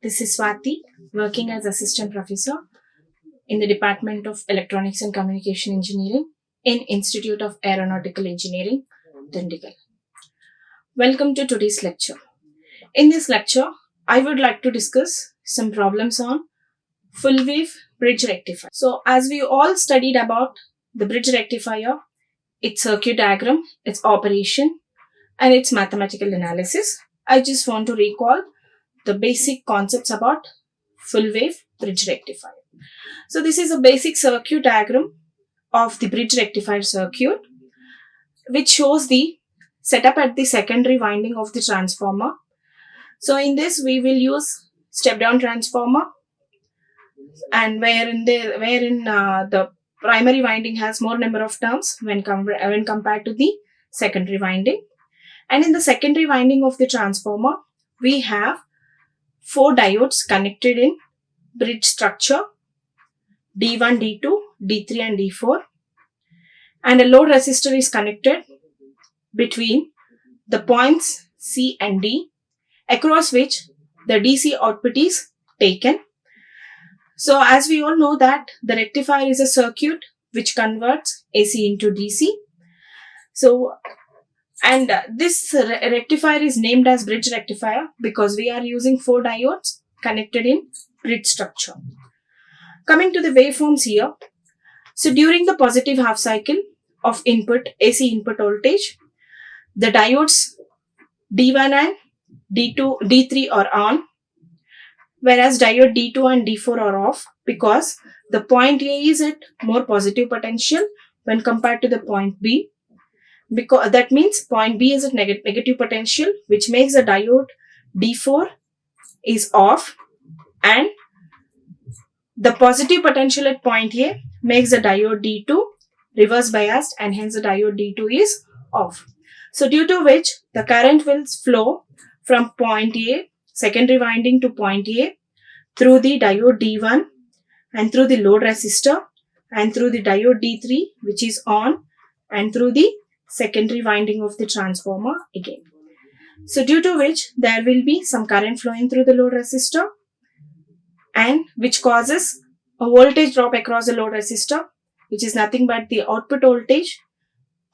This is Swati, working as Assistant Professor in the Department of Electronics and Communication Engineering in Institute of Aeronautical Engineering, Dundigal. Welcome to today's lecture. In this lecture, I would like to discuss some problems on full wave bridge rectifier. So, as we all studied about the bridge rectifier, its circuit diagram, its operation, and its mathematical analysis, I just want to recall the basic concepts about full wave bridge rectifier. So this is a basic circuit diagram of the bridge rectifier circuit, which shows the setup at the secondary winding of the transformer. So in this we will use step down transformer, and wherein the primary winding has more number of turns when compared to the secondary winding. And in the secondary winding of the transformer, we have 4 diodes connected in bridge structure D1, D2, D3 and D4, and a load resistor is connected between the points C and D, across which the DC output is taken. So as we all know that the rectifier is a circuit which converts AC into DC. So this rectifier is named as bridge rectifier because we are using 4 diodes connected in bridge structure. Coming to the waveforms here. So during the positive half cycle of AC input voltage, the diodes D1 and D3 are on, whereas diode D2 and D4 are off because the point A is at more positive potential when compared to the point B. Because that means point B is at negative potential, which makes the diode D4 is off, and the positive potential at point A makes the diode D2 reverse biased, and hence the diode D2 is off. So due to which the current will flow from point A, secondary winding, to point A through the diode D1 and through the load resistor and through the diode D3, which is on, and through the secondary winding of the transformer again. So due to which there will be some current flowing through the load resistor, and which causes a voltage drop across the load resistor, which is nothing but the output voltage,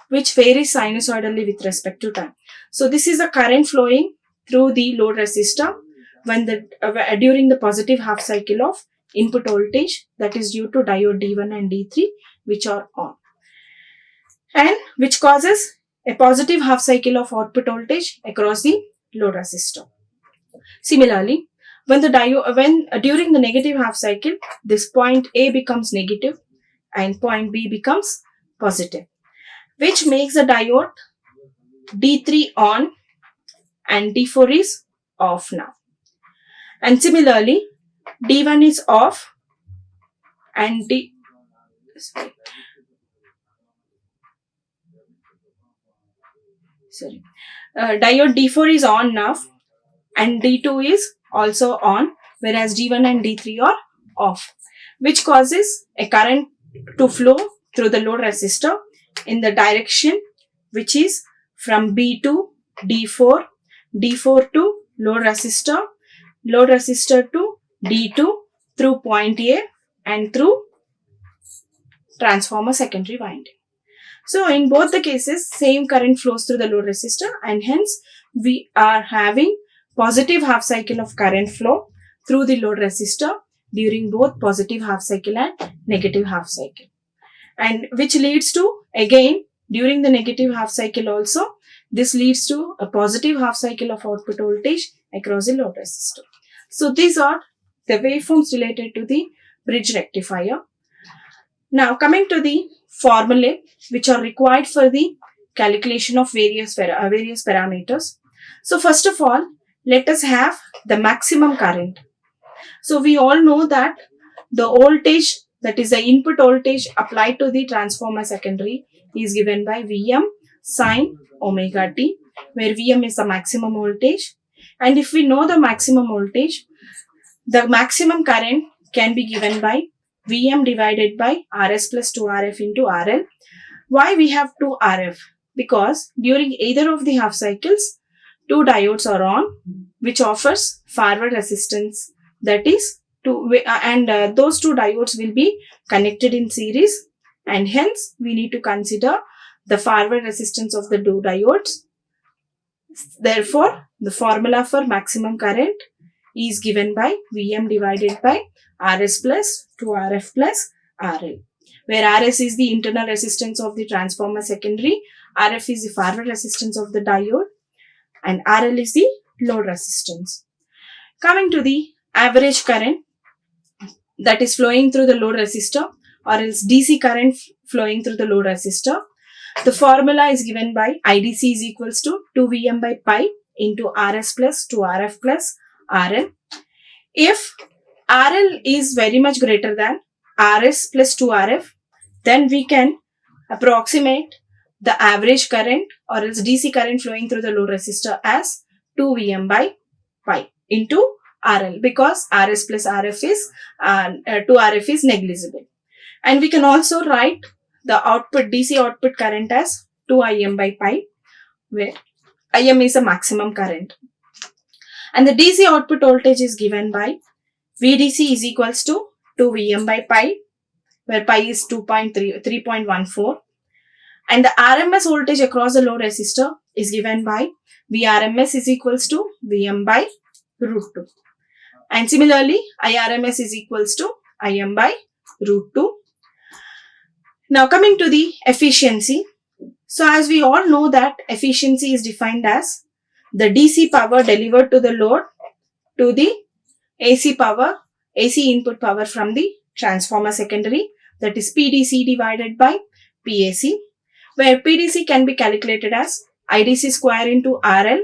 which varies sinusoidally with respect to time. So this is the current flowing through the load resistor when during the positive half cycle of input voltage, that is due to diode D1 and D3, which are on, and which causes a positive half cycle of output voltage across the load resistor. Similarly, when during the negative half cycle, this point A becomes negative and point B becomes positive, which makes the diode D3 on and D4 is off now. And similarly, D1 is off and diode D4 is on now and D2 is also on, whereas D1 and D3 are off, which causes a current to flow through the load resistor in the direction which is from B to D4, D4 to load resistor to D2 through point A and through transformer secondary winding. So in both the cases, same current flows through the load resistor, and hence we are having positive half cycle of current flow through the load resistor during both positive half cycle and negative half cycle, and which leads to, again, during the negative half cycle also, this leads to a positive half cycle of output voltage across the load resistor. So these are the waveforms related to the bridge rectifier. Now coming to the formulae which are required for the calculation of various parameters. So first of all, let us have the maximum current. So we all know that the voltage, that is the input voltage applied to the transformer secondary, is given by Vm sin omega t, where Vm is the maximum voltage. And if we know the maximum voltage, the maximum current can be given by Vm divided by Rs plus 2Rf into RL. Why we have 2Rf? Because during either of the half cycles, 2 diodes are on, which offers forward resistance that is those two diodes will be connected in series, and hence we need to consider the forward resistance of the two diodes. Therefore, the formula for maximum current is given by Vm divided by Rs plus 2Rf plus RL, where Rs is the internal resistance of the transformer secondary, Rf is the forward resistance of the diode, and RL is the load resistance. Coming to the average current that is flowing through the load resistor, or else DC current flowing through the load resistor, the formula is given by IDC is equals to 2Vm by pi into Rs plus 2Rf plus RL. If RL is very much greater than Rs plus 2Rf, then we can approximate the average current or else DC current flowing through the load resistor as 2Vm by pi into RL, because Rs plus Rf is 2Rf is negligible. And we can also write the output DC output current as 2Im by pi, where Im is a maximum current. And the DC output voltage is given by VDC is equals to 2Vm by pi, where pi is 3.14. And the RMS voltage across the load resistor is given by Vrms is equals to Vm by root 2. And similarly, Irms is equals to Im by root 2. Now coming to the efficiency. So as we all know that efficiency is defined as the DC power delivered to the load to the AC input power from the transformer secondary, that is PDC divided by PAC, where PDC can be calculated as IDC square into RL,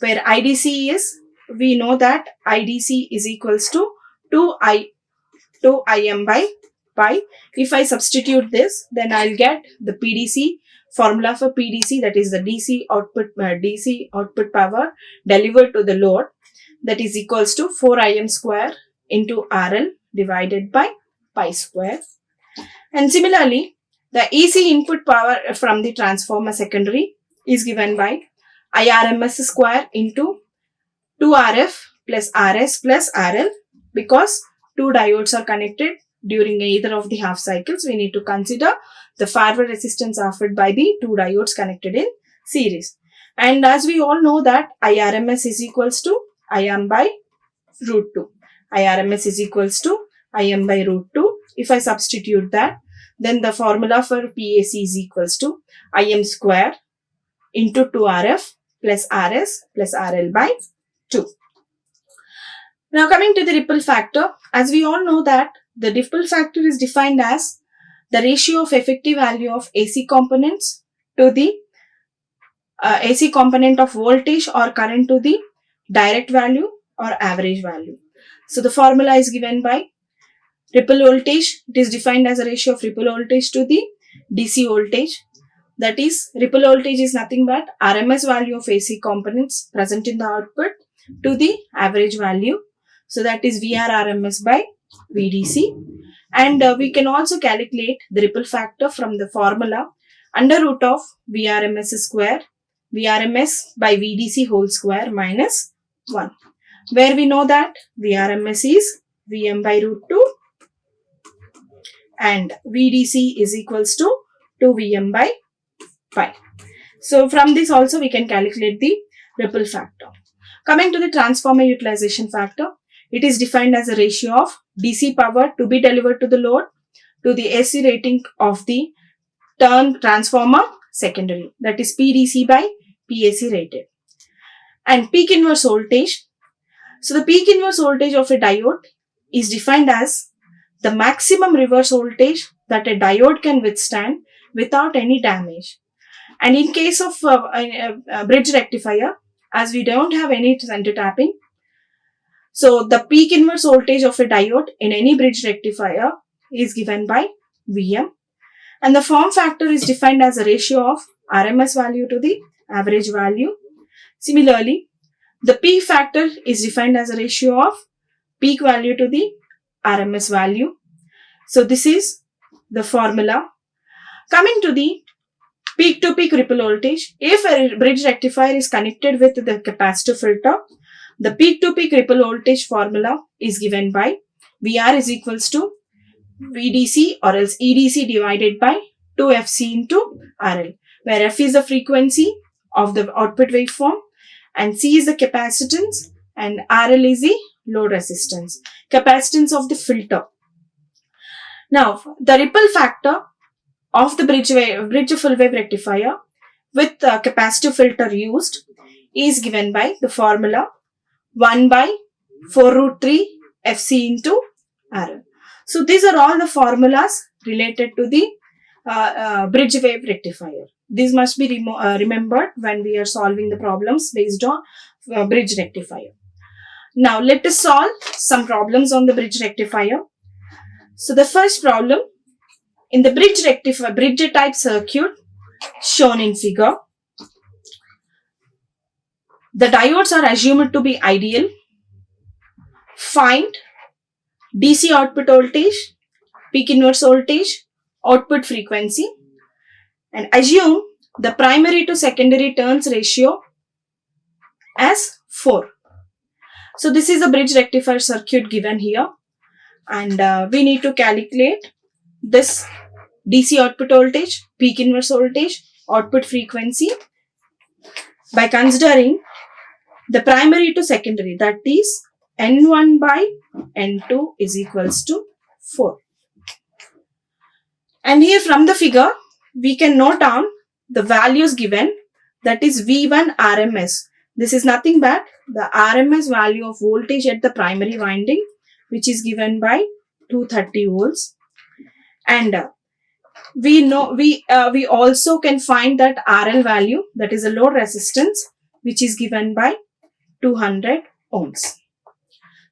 where IDC is, we know that IDC is equals to 2Im by pi. If I substitute this, then I'll get the PDC formula for PDC, that is the DC output power delivered to the load, that is equals to 4Im square into RL divided by pi square. And similarly, the EC input power from the transformer secondary is given by Irms square into 2Rf plus Rs plus RL, because two diodes are connected during either of the half cycles. We need to consider the forward resistance offered by the two diodes connected in series. And as we all know that Irms is equals to Im by root 2. Irms is equals to Im by root 2. If I substitute that, then the formula for PAC is equals to Im square into 2Rf plus Rs plus RL by 2. Now coming to the ripple factor, as we all know that the ripple factor is defined as the ratio of effective value of AC components to the AC component of voltage or current to the direct value or average value. So the formula is given by ripple voltage. It is defined as a ratio of ripple voltage to the DC voltage. That is, ripple voltage is nothing but RMS value of AC components present in the output to the average value. So that is VR RMS by VDC. And we can also calculate the ripple factor from the formula under root of VRMS square, VRMS by VDC whole square minus 1, where we know that VRMS is Vm by root 2 and VDC is equals to 2Vm by pi. So from this also we can calculate the ripple factor. Coming to the transformer utilization factor, it is defined as a ratio of DC power to be delivered to the load to the AC rating of the transformer secondary, that is PDC by PAC rated. And peak inverse voltage. So the peak inverse voltage of a diode is defined as the maximum reverse voltage that a diode can withstand without any damage. And in case of a bridge rectifier, as we don't have any center tapping, so the peak inverse voltage of a diode in any bridge rectifier is given by Vm. And the form factor is defined as a ratio of RMS value to the average value. Similarly, the P factor is defined as a ratio of peak value to the RMS value. So this is the formula. Coming to the peak-to-peak ripple voltage, if a bridge rectifier is connected with the capacitor filter, The peak-to-peak ripple voltage formula is given by VR is equals to VDC or else EDC divided by 2FC into RL, where F is the frequency of the output waveform and C is the capacitance and RL is the load resistance, capacitance of the filter. Now, the ripple factor of the bridge full wave rectifier with the capacitive filter used is given by the formula 1 by 4 root 3 FC into RL. So these are all the formulas related to the bridge wave rectifier. These must be remembered when we are solving the problems based on bridge rectifier. Now let us solve some problems on the bridge rectifier. So the first problem, in the bridge type circuit shown in figure, the diodes are assumed to be ideal. Find DC output voltage, peak inverse voltage, output frequency, and assume the primary to secondary turns ratio as 4. So this is a bridge rectifier circuit given here, and we need to calculate this DC output voltage, peak inverse voltage, output frequency by considering the primary to secondary, that is N1 by N2 is equals to 4. And here from the figure, we can note down the values given, that is V1 RMS. This is nothing but the RMS value of voltage at the primary winding, which is given by 230 volts. And we also can find that RL value, that is a load resistance, which is given by 200 ohms.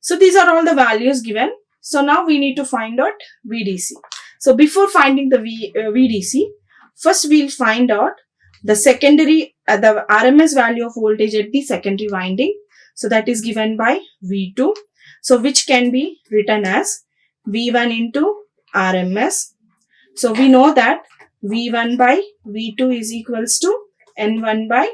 So these are all the values given. So now we need to find out VDC. So before finding the VDC, first we'll find out the secondary, the RMS value of voltage at the secondary winding. So that is given by V2. So which can be written as V1 into RMS. So we know that V1 by V2 is equals to N1 by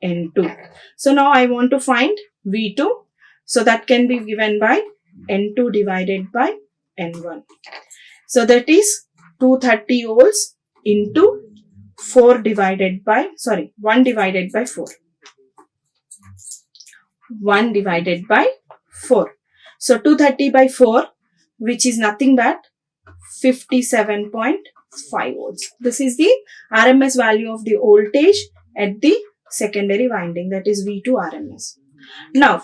N2. So now I want to find V2. So that can be given by N2 divided by N1. So that is 230 volts into 1 divided by 4. 1 divided by 4. So 230 by 4, which is nothing but 57.5 volts. This is the RMS value of the voltage at the secondary winding, that is V2 RMS. Now,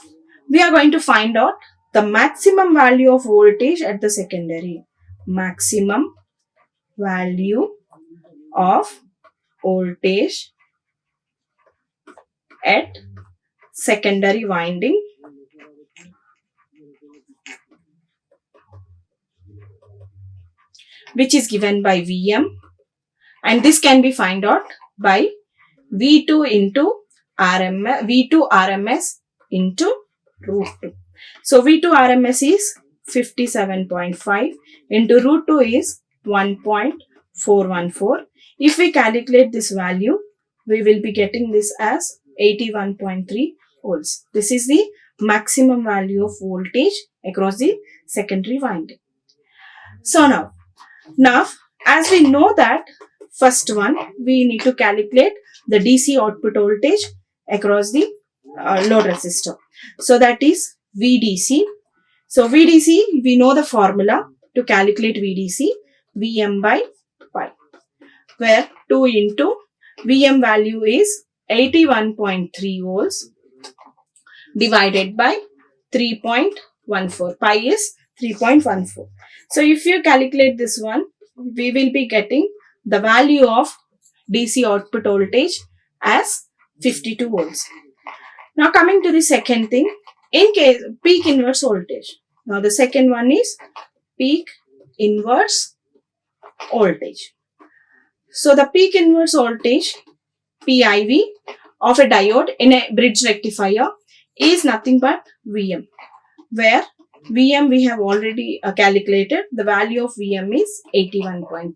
we are going to find out the maximum value of voltage at the secondary. Maximum value of voltage at secondary winding which is given by Vm, and this can be found out by V2 into V2 RMS into root 2. So V2 RMS is 57.5 into root 2 is 1.414. If we calculate this value, we will be getting this as 81.3 volts. This is the maximum value of voltage across the secondary winding. So now as we know that first one, we need to calculate the DC output voltage across the load resistor. So that is VDC. So VDC, we know the formula to calculate VDC, Vm by pi, where 2 into Vm value is 81.3 volts divided by 3.14. Pi is 3.14. So if you calculate this one, we will be getting the value of DC output voltage as 52 volts. Now coming to the second thing, in case peak inverse voltage. Now the second one is peak inverse voltage. So the peak inverse voltage PIV of a diode in a bridge rectifier is nothing but Vm, where Vm we have already calculated. The value of Vm is 81.3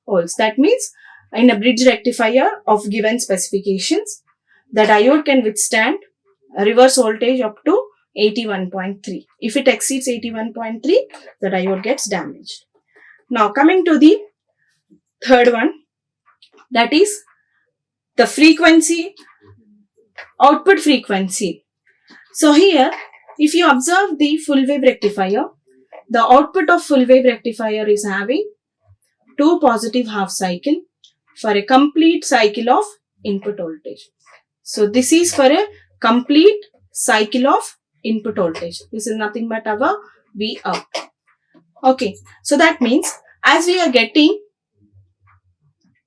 volts. That means in a bridge rectifier of given specifications, the diode can withstand a reverse voltage up to 81.3. If it exceeds 81.3, the diode gets damaged. Now coming to the third one, that is the frequency, output frequency. So here, if you observe the full wave rectifier, the output of full wave rectifier is having 2 positive half cycle for a complete cycle of input voltage. So this is for a complete cycle of input voltage. This is nothing but our V out. Okay, so that means as we are getting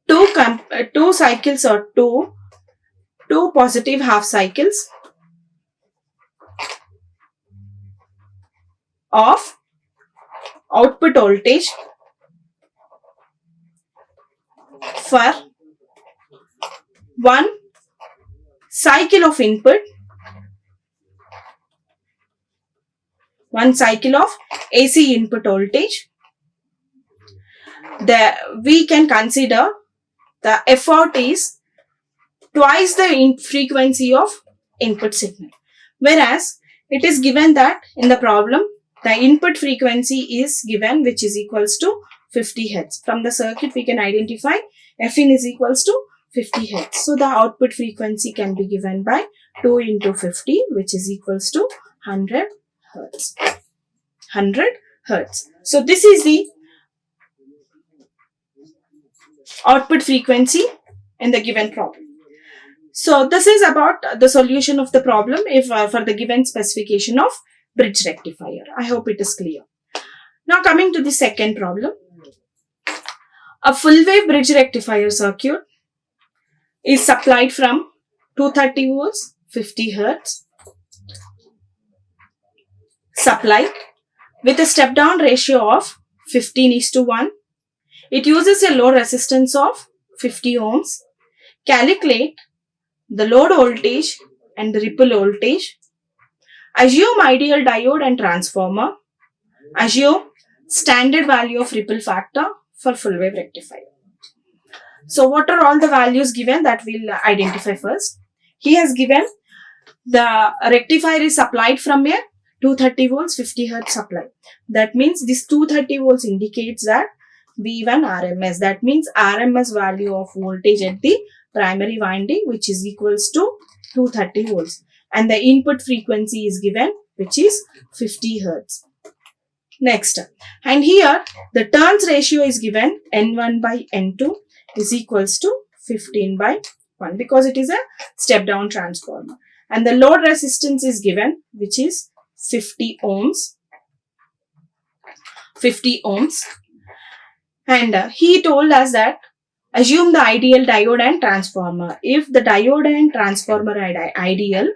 two cycles or two positive half cycles of output voltage for one cycle of input, one cycle of AC input voltage, we can consider the F out is twice the frequency of input signal. Whereas it is given that in the problem, the input frequency is given which is equals to 50 Hz. From the circuit we can identify F in is equals to 50 Hz. So the output frequency can be given by 2 into 50 which is equals to 100 Hz. 100 Hz. So this is the output frequency in the given problem. So this is about the solution of the problem if for the given specification of bridge rectifier. I hope it is clear. Now coming to the second problem. A full wave bridge rectifier circuit is supplied from 230 volts, 50 Hz supply with a step down ratio of 15:1. It uses a load resistance of 50 ohms. Calculate the load voltage and the ripple voltage. Assume ideal diode and transformer. Assume standard value of ripple factor for full wave rectifier. So what are all the values given that we'll identify first? He has given the rectifier is supplied from a 230 volts 50 Hz supply. That means this 230 volts indicates that V1 RMS. That means RMS value of voltage at the primary winding which is equals to 230 volts. And the input frequency is given which is 50 Hz. Next, and here the turns ratio is given N1 by N2 is equals to 15 by 1 because it is a step down transformer. And the load resistance is given which is 50 ohms. 50 ohms. And he told us that assume the ideal diode and transformer. If the diode and transformer are ideal,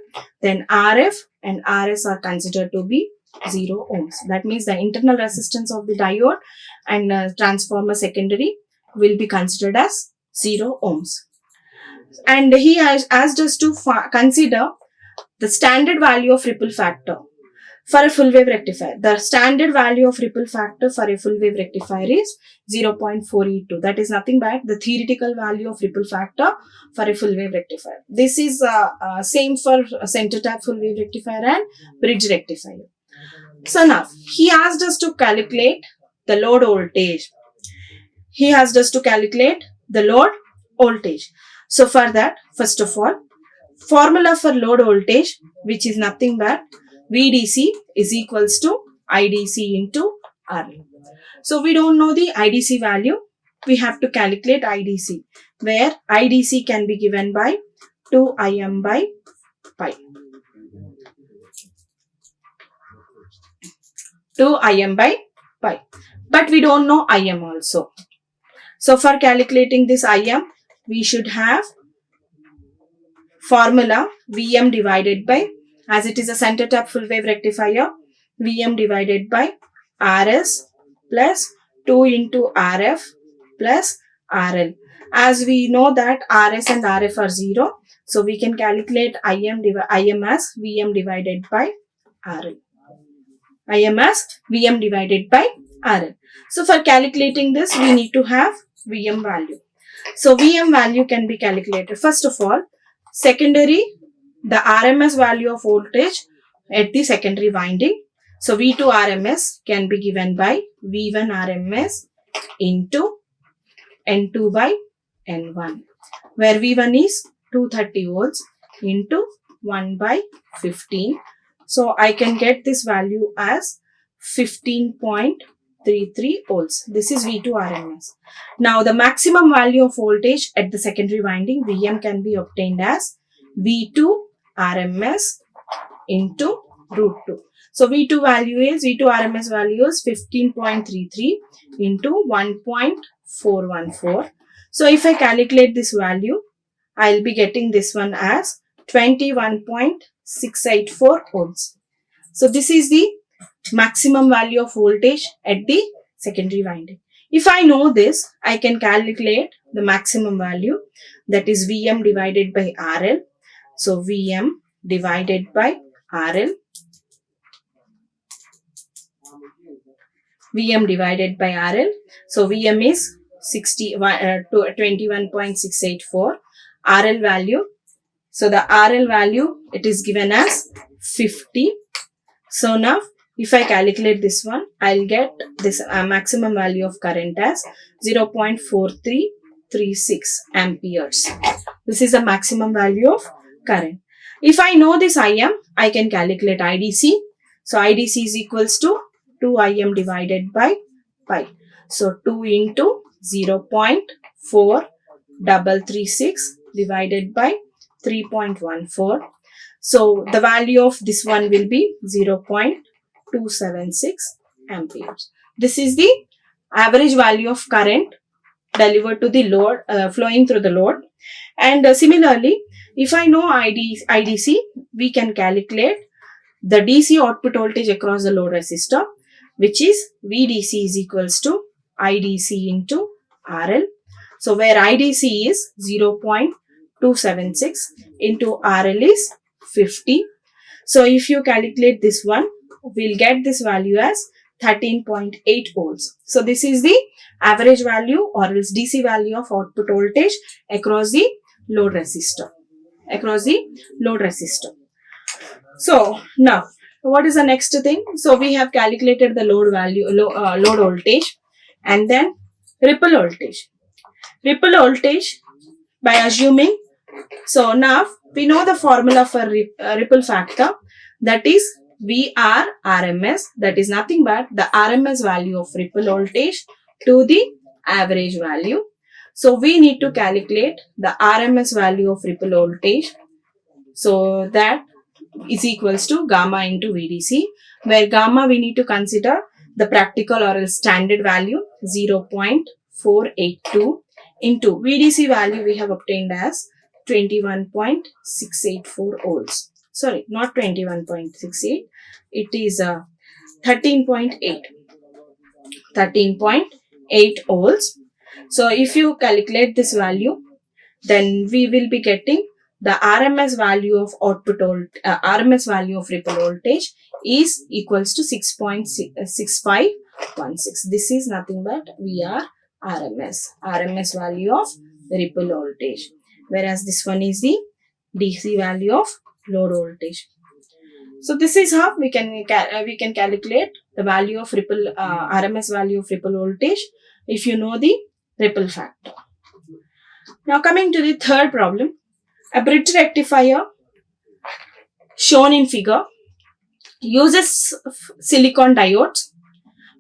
then RF and RS are considered to be 0 ohms. That means the internal resistance of the diode and transformer secondary will be considered as 0 ohms. And he has asked us to consider the standard value of ripple factor for a full wave rectifier. The standard value of ripple factor for a full wave rectifier is 0.482. That is nothing but the theoretical value of ripple factor for a full wave rectifier. This is same for center tap full wave rectifier and bridge rectifier. So now he asked us to calculate the load voltage. He asked us to calculate the load voltage. So for that, first of all, formula for load voltage which is nothing but VDC is equals to IDC into RL. So we don't know the IDC value. We have to calculate IDC where IDC can be given by 2 Im by pi. 2 Im by pi. But we don't know Im also. So for calculating this Im, we should have formula Vm divided by, as it is a center tap full wave rectifier, Vm divided by Rs plus 2 into Rf plus RL. As we know that Rs and Rf are 0, so we can calculate Im as Vm divided by RL. Im as Vm divided by RL. So for calculating this, we need to have Vm value. So Vm value can be calculated. First of all, secondary, the RMS value of voltage at the secondary winding. So V2 RMS can be given by V1 RMS into N2 by N1, where V1 is 230 volts into 1 by 15. So I can get this value as 15.33 volts. This is V2 RMS. Now the maximum value of voltage at the secondary winding, Vm, can be obtained as V2 RMS into root 2. So V2 RMS value is 15.33 into 1.414. So if I calculate this value, I'll be getting this one as 21.684 ohms. So this is the maximum value of voltage at the secondary winding. If I know this, I can calculate the maximum value, that is Vm divided by RL. So Vm divided by RL. Vm divided by RL. So Vm is 21.684. RL value. So the RL value, it is given as 50. So now if I calculate this one, I'll get this maximum value of current as 0.4336 amperes. This is the maximum value of current. If I know this Im, I can calculate IDC. So IDC is equals to 2Im divided by pi. So 2 into 0.4336 divided by 3.14. So the value of this one will be 0.276 amperes. This is the average value of current delivered to the load, flowing through the load. And similarly, if I know IDC, we can calculate the DC output voltage across the load resistor, which is VDC is equals to IDC into RL. So where IDC is 0.276 into RL is 50. So if you calculate this one, we'll get this value as 13.8 volts. So this is the average value or else DC value of output voltage across the load resistor. So now what is the next thing? So we have calculated the load value, load voltage, and then ripple voltage. Ripple voltage by assuming, so now we know the formula for ripple factor, that is VR RMS, that is nothing but the RMS value of ripple voltage to the average value. So we need to calculate the RMS value of ripple voltage. So that is equals to gamma into VDC, where gamma we need to consider the practical or standard value 0.482 into VDC value we have obtained as 21.684 volts. Sorry, not 21.68. It is 13.8 volts. So if you calculate this value, then we will be getting the RMS value of RMS value of ripple voltage is equals to 6.6516. This is nothing but VR RMS value of ripple voltage, whereas this one is the DC value of load voltage. So this is how we can calculate the value of ripple RMS value of ripple voltage if you know the ripple factor. Now coming to the third problem, a bridge rectifier shown in figure uses silicon diodes.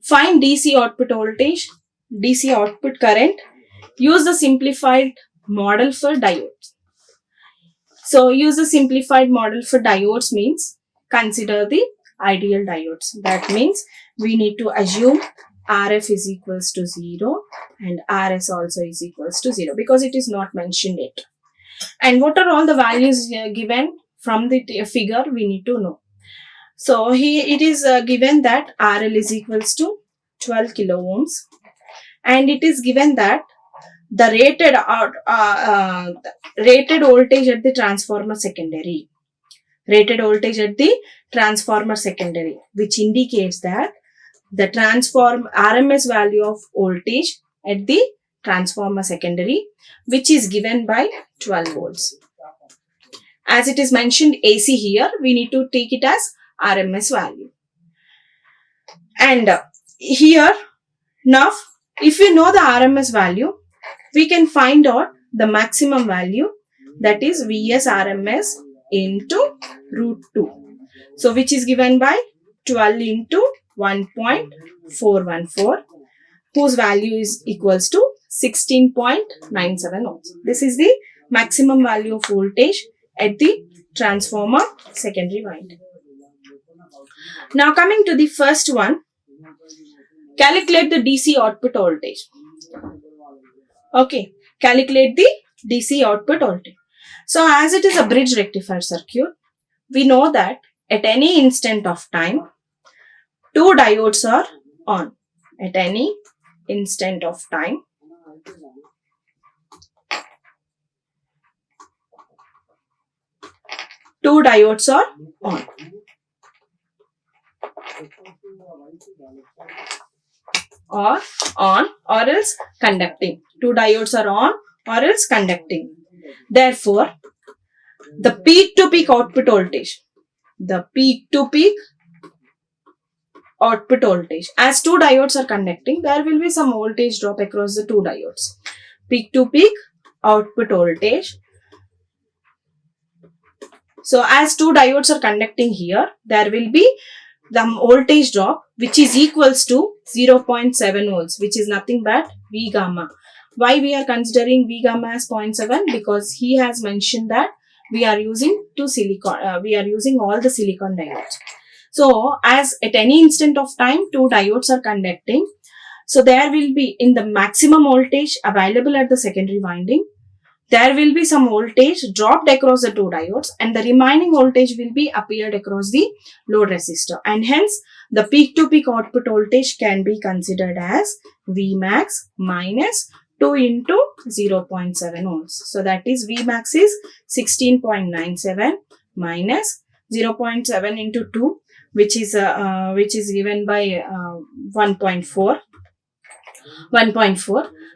Find DC output voltage, DC output current. Use the simplified model for diodes. So use the simplified model for diodes means consider the ideal diodes. That means we need to assume RF is equals to 0 and RS also is equals to 0 because it is not mentioned yet. And what are all the values given from the figure we need to know. So here it is given that RL is equals to 12 kilo ohms, and it is given that the rated voltage at the transformer secondary. Which indicates that the RMS value of voltage at the transformer secondary, which is given by 12 volts. As it is mentioned AC here, we need to take it as RMS value. And here, now, if we know the RMS value, we can find out the maximum value, that is Vs RMS into root 2. So, which is given by 12 into 1.414, whose value is equals to 16.97 ohms. This is the maximum value of voltage at the transformer secondary winding. Now coming to the first one, calculate the DC output voltage. Okay, calculate the DC output voltage. So as it is a bridge rectifier circuit, we know that at any instant of time, two diodes are on. At any instant of time, two diodes are on. Or else conducting. Two diodes are on or else conducting. Therefore, the peak to peak output voltage, as two diodes are conducting, there will be some voltage drop across the two diodes. Peak to peak output voltage. So as two diodes are conducting here, there will be the voltage drop which is equals to 0.7 volts, which is nothing but V gamma. Why we are considering V gamma as 0.7? Because he has mentioned that we are using all the silicon diodes. So as at any instant of time, two diodes are conducting. So there will be, in the maximum voltage available at the secondary winding, there will be some voltage dropped across the two diodes, and the remaining voltage will be appeared across the load resistor, and hence the peak to peak output voltage can be considered as Vmax minus 2 into 0.7 ohms. So that is Vmax is 16.97 minus 0.7 into 2, which is given by 1.4.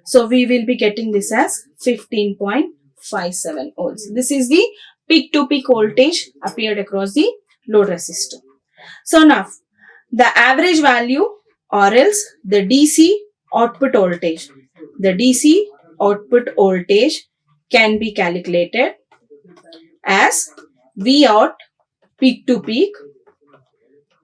So we will be getting this as 15.57 volts. This is the peak to peak voltage appeared across the load resistor. So now the average value or else the DC output voltage. The DC output voltage can be calculated as V out peak to peak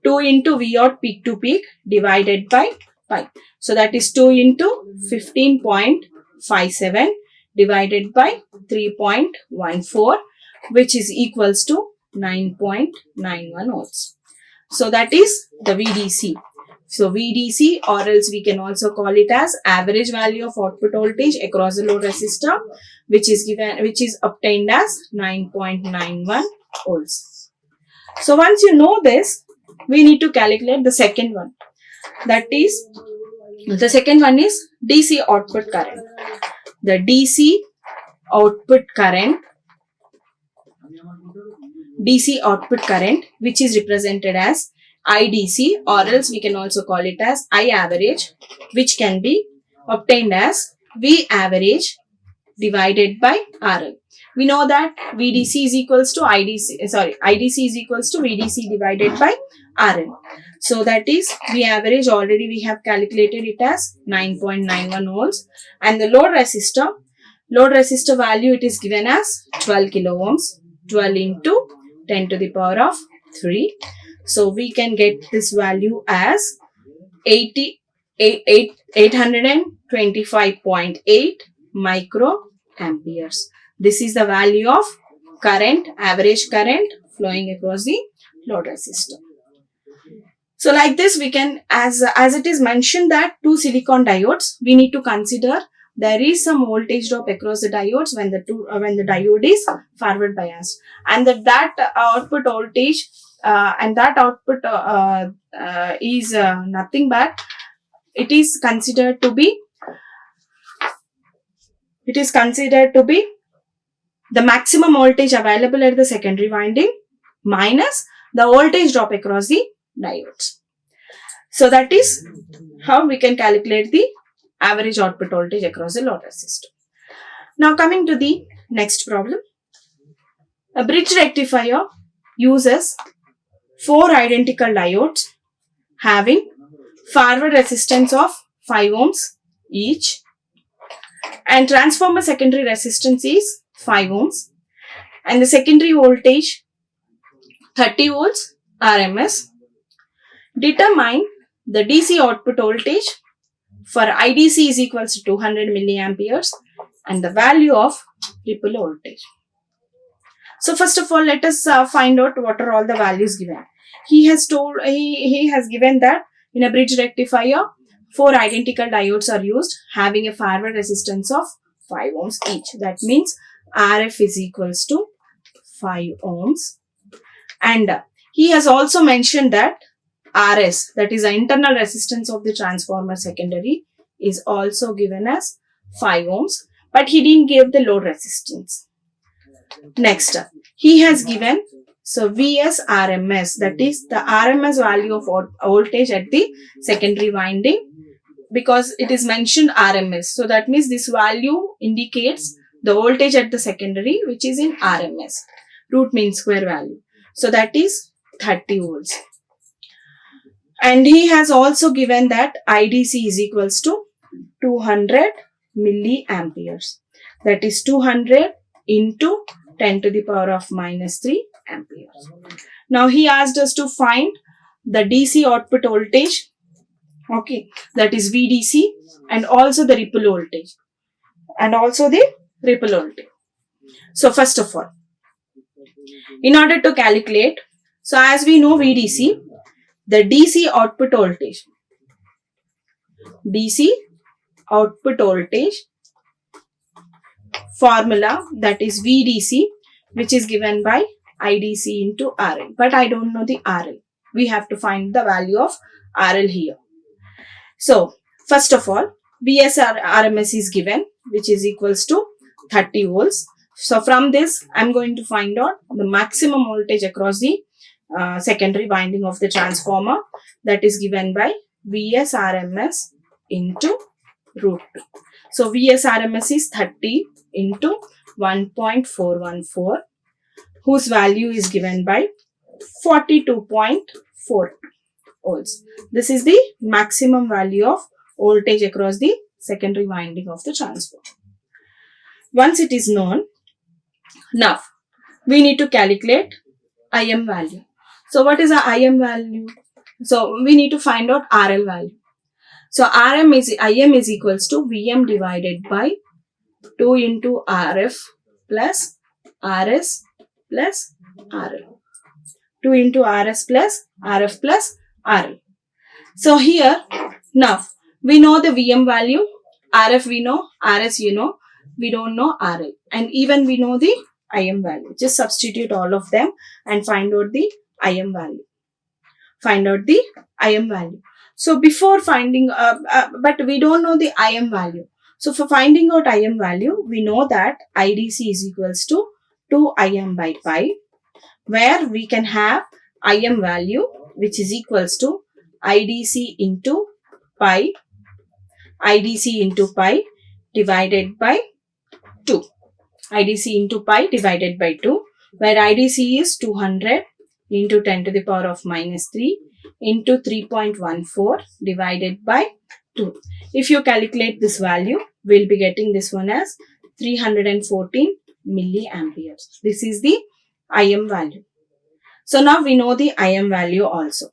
2 into V out peak to peak divided by pi. So that is 2 into 15.57 divided by 3.14, which is equals to 9.91 volts. So that is the VDC. So VDC, or else we can also call it as average value of output voltage across the load resistor, which is obtained as 9.91 volts. So once you know this, we need to calculate the second one. That is, the second one is DC output current. The DC output current, which is represented as IDC, or else we can also call it as I average, which can be obtained as V average divided by RL. We know that IDC is equals to VDC divided by RL. So that is V average, already we have calculated it as 9.91 volts, and the load resistor value, it is given as 12 kilo ohms, 12 into 10 to the power of 3. So we can get this value as 825.8 microamperes. This is the value of current, average current flowing across the load resistor. So like this, we can, as it is mentioned that two silicon diodes, we need to consider there is some voltage drop across the diodes when the diode is forward biased, and that output voltage is nothing but it is considered to be the maximum voltage available at the secondary winding minus the voltage drop across the diodes. So that is how we can calculate the average output voltage across the load resistor. Now coming to the next problem. A bridge rectifier uses 4 identical diodes having forward resistance of 5 ohms each, and transformer secondary resistance is 5 ohms, and the secondary voltage 30 volts RMS. Determine the DC output voltage for IDC is equals to 200 milliamperes and the value of ripple voltage. So first of all, let us find out what are all the values given. He has given that in a bridge rectifier, 4 identical diodes are used having a forward resistance of 5 ohms each. That means RF is equals to 5 ohms. And he has also mentioned that RS, that is the internal resistance of the transformer secondary, is also given as 5 ohms, but he didn't give the load resistance. Next, he has given VS RMS, that is the RMS value of voltage at the secondary winding, because it is mentioned RMS. So that means this value indicates the voltage at the secondary, which is in RMS, root mean square value. So that is 30 volts. And he has also given that IDC is equals to 200 milliamperes. That is 200 into 10 to the power of minus 3 amperes. Now he asked us to find the DC output voltage, okay, that is VDC, and also the ripple voltage. So first of all, in order to calculate, so as we know VDC, the DC output voltage formula, that is VDC, which is given by IDC into RL. But I don't know the RL. We have to find the value of RL here. So first of all, VS RMS is given, which is equals to 30 volts. So from this, I'm going to find out the maximum voltage across the secondary winding of the transformer, that is given by VS RMS into root 2. So VS RMS is 30 into 1.414, whose value is given by 42.4 volts. This is the maximum value of voltage across the secondary winding of the transformer. Once it is known, now we need to calculate IM value. So what is the IM value? So we need to find out RL value. So IM is equals to VM divided by 2 into RF plus RS plus RL. 2 into RS plus RF plus RL. So here, now we know the VM value, RF we know, RS you know, we don't know RL, and even we know the IM value. Just substitute all of them and find out the IM value. So before finding, but we don't know the IM value. So for finding out IM value, we know that IDC is equals to 2 IM by pi, where we can have IM value, which is equals to IDC into pi divided by 2. IDC into pi divided by 2, where IDC is 200 into 10 to the power of minus 3 into 3.14 divided by 2. If you calculate this value, we'll be getting this one as 314 milliamperes. This is the IM value. So now we know the IM value also.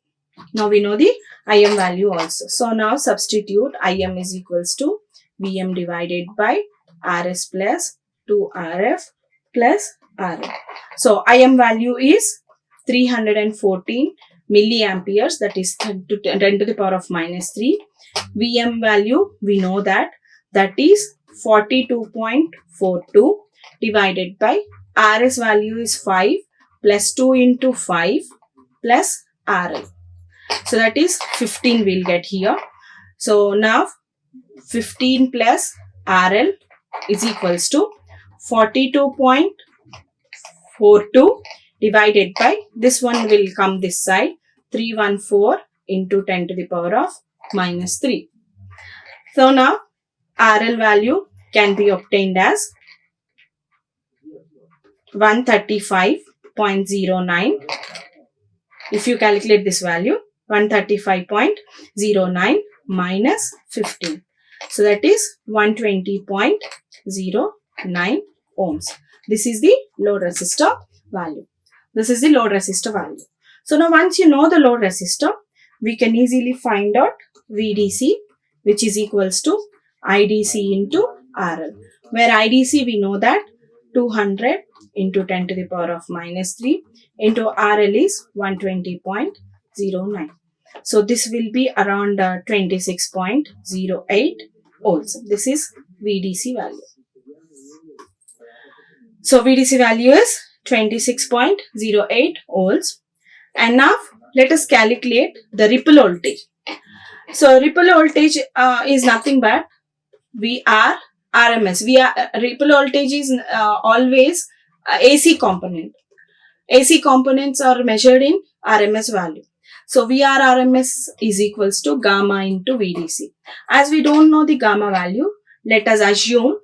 So now substitute IM is equals to VM divided by RS plus 2RF plus RL. So IM value is 314 milliamperes, that is 10 to the power of minus 3. VM value, we know that is 42.42 divided by RS value is 5 plus 2 into 5 plus RL. So that is 15 we'll get here. So now 15 plus RL is equals to 42.42 divided by, this one will come this side, 314 into 10 to the power of minus 3. So now RL value can be obtained as 135.09 If you calculate this value, 135.09 minus 15. So that is 120.09 ohms. This is the load resistor value. This is the load resistor value. So now once you know the load resistor, we can easily find out VDC, which is equals to IDC into RL. Where IDC we know that 200 into 10 to the power of minus 3 into RL is 120.09. So this will be around 26.08 volts. This is VDC value. So VDC value is 26.08 volts. And now let us calculate the ripple voltage. So ripple voltage is nothing but VR RMS. Ripple voltage is always AC component. AC components are measured in RMS value. So VR RMS is equals to gamma into VDC. As we don't know the gamma value, let us assume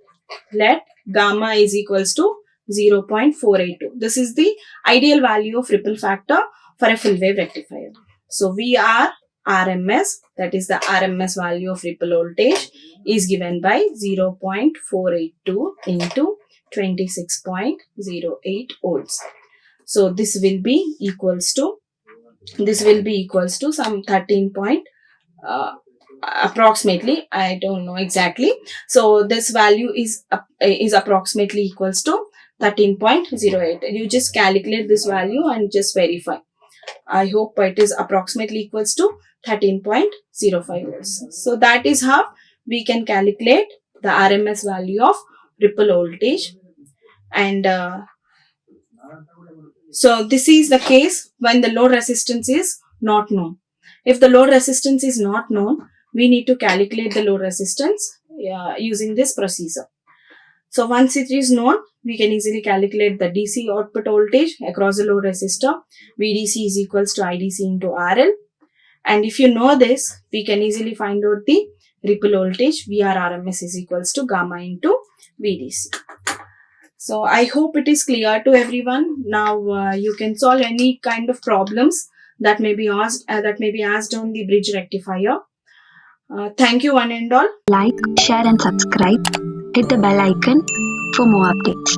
let gamma is equals to 0.482. This is the ideal value of ripple factor for a full wave rectifier. So VR RMS, that is the RMS value of ripple voltage, is given by 0.482 into 26.08 volts. So this will be equals to some 13 point approximately, I don't know exactly. So this value is approximately equals to 13.08. You just calculate this value and just verify. I hope it is approximately equals to 13.05 volts. So that is how we can calculate the RMS value of ripple voltage. And so this is the case when the load resistance is not known. If the load resistance is not known, we need to calculate the load resistance using this procedure. So once it is known, we can easily calculate the DC output voltage across the load resistor. VDC is equals to IDC into RL. And if you know this, we can easily find out the ripple voltage. VR RMS is equals to gamma into VDC. So I hope it is clear to everyone. Now you can solve any kind of problems that may be asked on the bridge rectifier. Thank you one and all. Like, share and subscribe. Hit the bell icon for more updates.